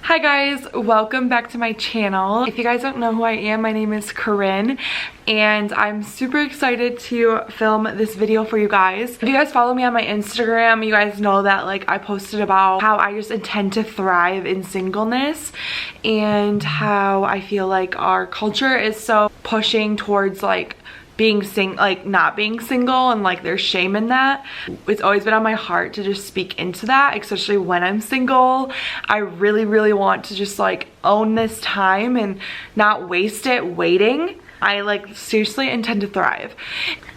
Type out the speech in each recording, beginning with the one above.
Hi guys, welcome back to my channel. If you guys don't know who I am, my name is Corinne and I'm super excited to film this video for you guys. If you guys follow me on my Instagram, you guys know that like I posted about how I just intend to thrive in singleness and how I feel like our culture is so pushing towards like not being single, and like there's shame in that. It's always been on my heart to just speak into that, especially when I'm single. I really want to just like own this time and not waste it waiting. I like seriously intend to thrive.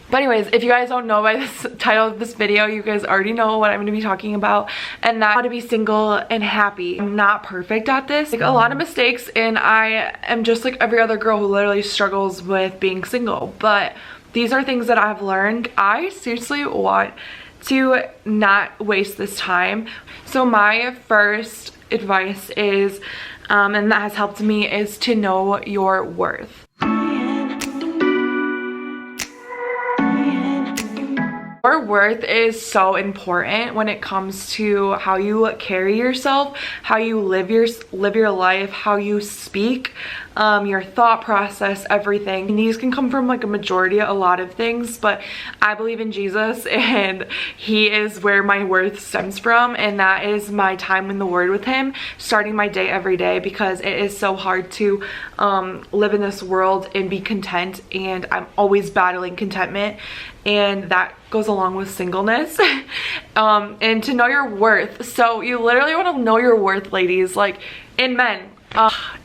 But anyways, if you guys don't know by this title of this video, you guys already know what I'm going to be talking about, and that's how to be single and happy. I'm not perfect at this. Like a lot of mistakes, and I am just like every other girl who literally struggles with being single. But these are things that I've learned. I seriously want to not waste this time. So my first advice is, and that has helped me, is to know your worth. Your worth is so important when it comes to how you carry yourself, how you live your life, how you speak, your thought process, everything. And these can come from like a lot of things, but I believe in Jesus and he is where my worth stems from, and that is my time in the Word with him, starting my day every day, because it is so hard to live in this world and be content, and I'm always battling contentment, and that goes along with singleness. And to know your worth. So you literally want to know your worth, ladies, like in men.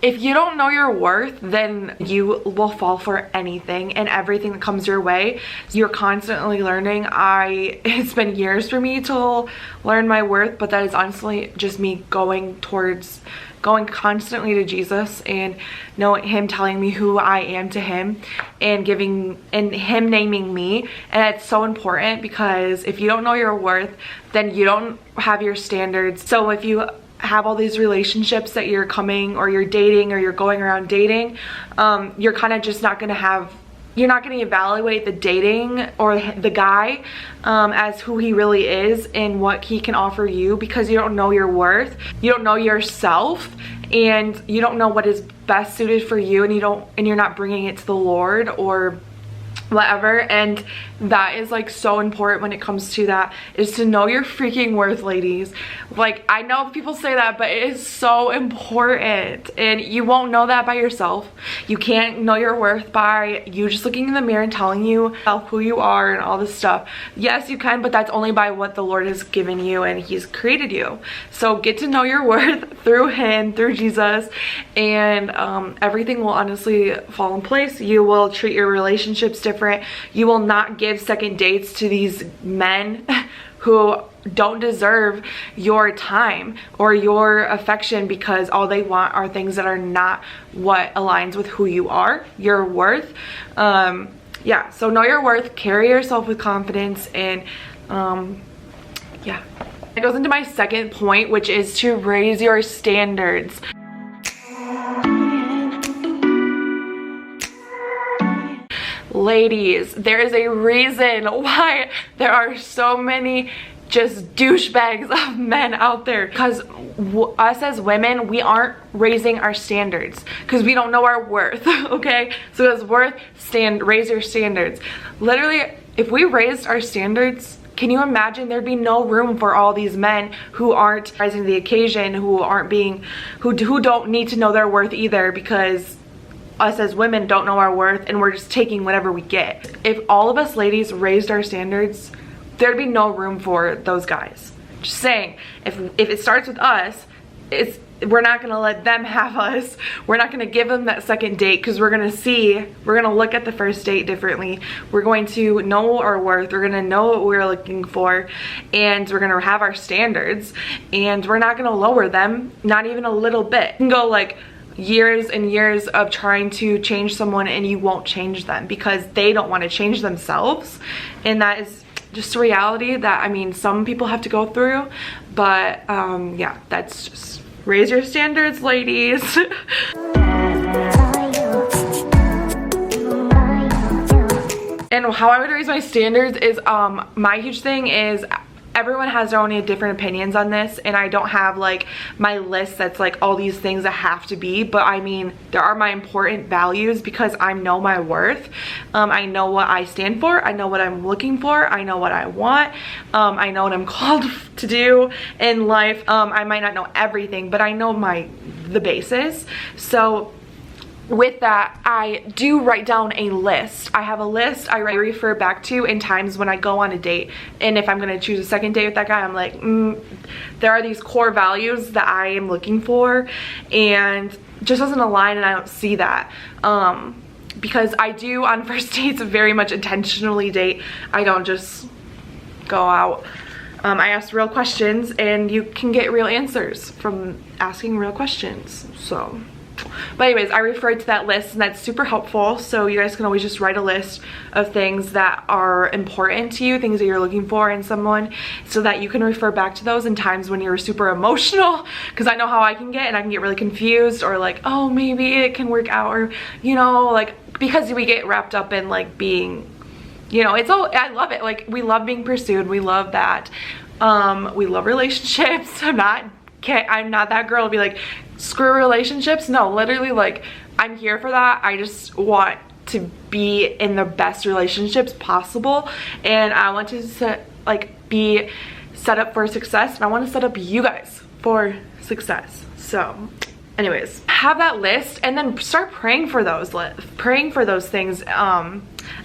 If you don't know your worth, then you will fall for anything and everything that comes your way. You're constantly learning. It's been years for me to learn my worth, but that is honestly just me going constantly to Jesus and knowing him, telling me who I am to him, and him naming me. And it's so important, because if you don't know your worth, then you don't have your standards. So if you have all these relationships that you're dating, or you're going around dating, you're kind of just not gonna you're not going to evaluate the dating or the guy as who he really is and what he can offer you, because you don't know your worth, you don't know yourself, and you don't know what is best suited for you, and you're not bringing it to the Lord or whatever. And that is like so important when it comes to that, is to know your freaking worth, ladies. Like, I know people say that, but it is so important, and you won't know that by yourself. You can't know your worth by you just looking in the mirror and telling yourself who you are and all this stuff. Yes, you can, but that's only by what the Lord has given you and he's created you. So get to know your worth through him, through Jesus, and everything will honestly fall in place. You will treat your relationships different. You will not give second dates to these men who don't deserve your time or your affection, because all they want are things that are not what aligns with who you are, your worth. Yeah, so know your worth, carry yourself with confidence, and yeah. It goes into my second point, which is to raise your standards. Ladies, there is a reason why there are so many just douchebags of men out there, because us as women, we aren't raising our standards because we don't know our worth. Okay, so as worth, raise your standards. Literally, if we raised our standards, can you imagine? There'd be no room for all these men who aren't rising to the occasion, who don't need to know their worth either, because us as women don't know our worth and we're just taking whatever we get. If all of us ladies raised our standards, there'd be no room for those guys. Just saying, if it starts with us, we're not gonna let them have us. We're not gonna give them that second date, because we're gonna look at the first date differently. We're going to know our worth, we're gonna know what we're looking for, and we're gonna have our standards, and we're not gonna lower them, not even a little bit. You can go like years and years of trying to change someone and you won't change them because they don't want to change themselves, and that is just a reality that, I mean, some people have to go through. But yeah, that's just raise your standards, ladies. And how I would raise my standards is my huge thing is everyone has their own different opinions on this, and I don't have like my list that's like all these things that have to be, but I mean, there are my important values because I know my worth. I know what I stand for. I know what I'm looking for. I know what I want. I know what I'm called to do in life. I might not know everything, but I know the basis. So with that, I do write down a list. I have a list I refer back to in times when I go on a date, and if I'm going to choose a second date with that guy, I'm like, there are these core values that I am looking for, and it just doesn't align, and I don't see that. Because I do on first dates very much intentionally date. I don't just go out. I ask real questions, and you can get real answers from asking real questions. So, but anyways, I referred to that list, and that's super helpful. So you guys can always just write a list of things that are important to you, things that you're looking for in someone, so that you can refer back to those in times when you're super emotional, because I know how I can get, and I can get really confused, or like, oh, maybe it can work out, or, you know, like, because we get wrapped up in like being, you know, it's all, I love it. Like, we love being pursued. We love that. We love relationships. I'm not that girl to be like, screw relationships. No, literally, like, I'm here for that. I just want to be in the best relationships possible, and I want to be set up for success, and I want to set up you guys for success. So anyways, have that list, and then start praying for those things.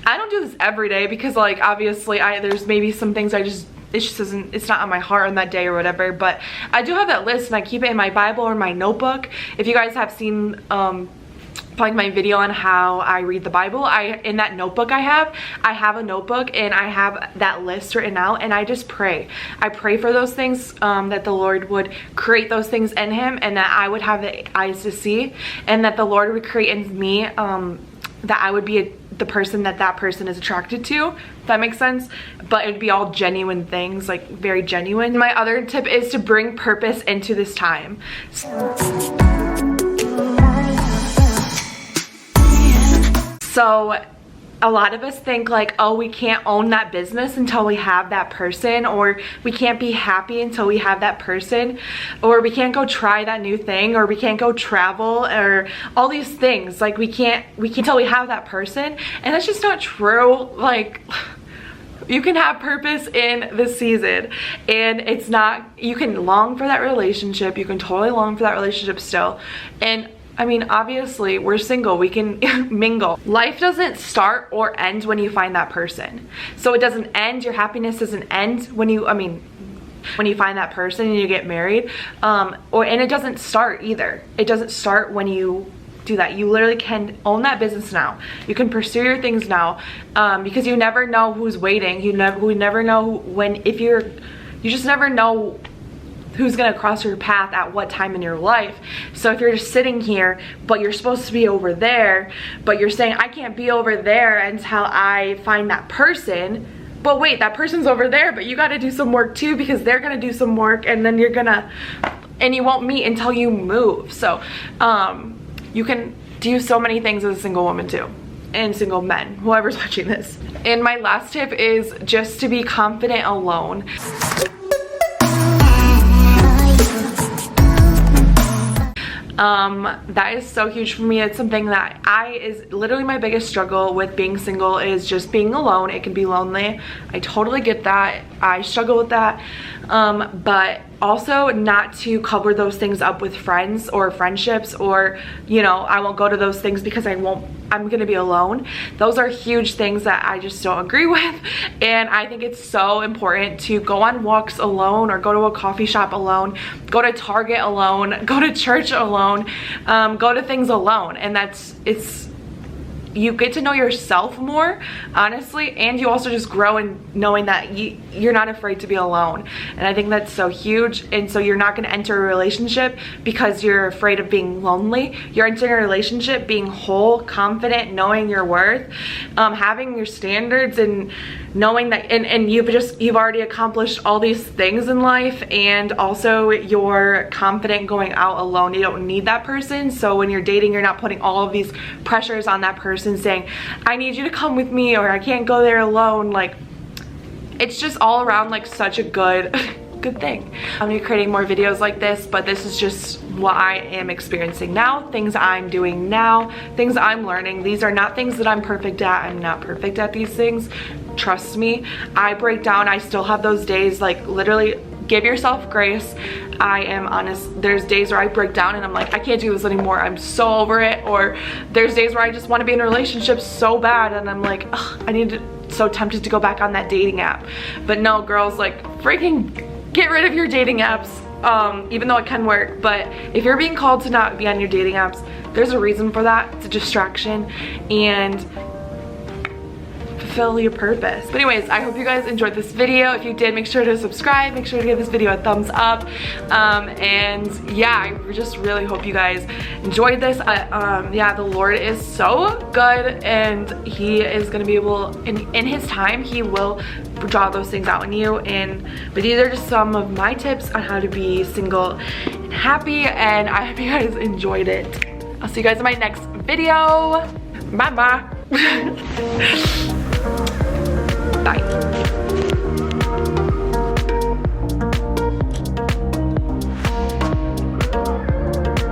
I don't do this every day because, like, obviously there's maybe some things it's not on my heart on that day or whatever, but I do have that list, and I keep it in my Bible or my notebook. If you guys have seen probably my video on how I read the Bible, in that notebook I have a notebook, and I have that list written out, and I just pray. I pray for those things, that the Lord would create those things in him, and that I would have the eyes to see, and that the Lord would create in me, that I would be the person that person is attracted to, if that makes sense. But it would be all genuine things, like very genuine. My other tip is to bring purpose into this time. So a lot of us think like, oh, we can't own that business until we have that person, or we can't be happy until we have that person, or we can't go try that new thing, or we can't go travel, or all these things. Like, we can't until we have that person, and that's just not true. Like, you can have purpose in this season, and it's not, you can long for that relationship. You can totally long for that relationship still, and I mean, obviously, we're single, we can mingle. Life doesn't start or end when you find that person. So it doesn't end, your happiness doesn't end when you find that person and you get married. And it doesn't start either. It doesn't start when you do that. You literally can own that business now. You can pursue your things now, because you never know who's waiting. We never know you just never know who's gonna cross your path at what time in your life. So if you're just sitting here, but you're supposed to be over there, but you're saying, I can't be over there until I find that person, but wait, that person's over there, but you gotta do some work too, because they're gonna do some work, and then you won't meet until you move. So you can do so many things as a single woman too, and single men, whoever's watching this. And my last tip is just to be confident alone. That is so huge for me. It's something that is literally my biggest struggle with being single, is just being alone. It can be lonely. I totally get that. I struggle with that. But also not to cover those things up with friends or friendships, or, you know, I won't go to those things because I'm gonna be alone. Those are huge things that I just don't agree with, and I think it's so important to go on walks alone, or go to a coffee shop alone, go to Target alone, go to church alone, go to things alone. And you get to know yourself more, honestly, and you also just grow in knowing that you're not afraid to be alone. And I think that's so huge. And so you're not going to enter a relationship because you're afraid of being lonely. You're entering a relationship being whole, confident, knowing your worth, having your standards, and knowing that, and you've already accomplished all these things in life, and also you're confident going out alone. You don't need that person. So when you're dating, you're not putting all of these pressures on that person, saying, I need you to come with me, or I can't go there alone. Like, it's just all around like such a good thing. I'm gonna be creating more videos like this, but this is just what I am experiencing now, things I'm doing now, things I'm learning. These are not things that I'm perfect at. I'm not perfect at these things. Trust me, I break down. I still have those days. Like, literally, give yourself grace. I am honest, there's days where I break down and I'm like, I can't do this anymore, I'm so over it. Or there's days where I just want to be in a relationship so bad and I'm like, ugh, so tempted to go back on that dating app. But no, girls, like, freaking get rid of your dating apps. Even though it can work, but if you're being called to not be on your dating apps, there's a reason for that. It's a distraction, and fulfill your purpose. But anyways, I hope you guys enjoyed this video. If you did, make sure to subscribe, make sure to give this video a thumbs up, and yeah, I just really hope you guys enjoyed this. Yeah, the Lord is so good, and he is gonna be able, in his time, he will draw those things out in you. But these are just some of my tips on how to be single and happy, and I hope you guys enjoyed it. I'll see you guys in my next video. Bye bye.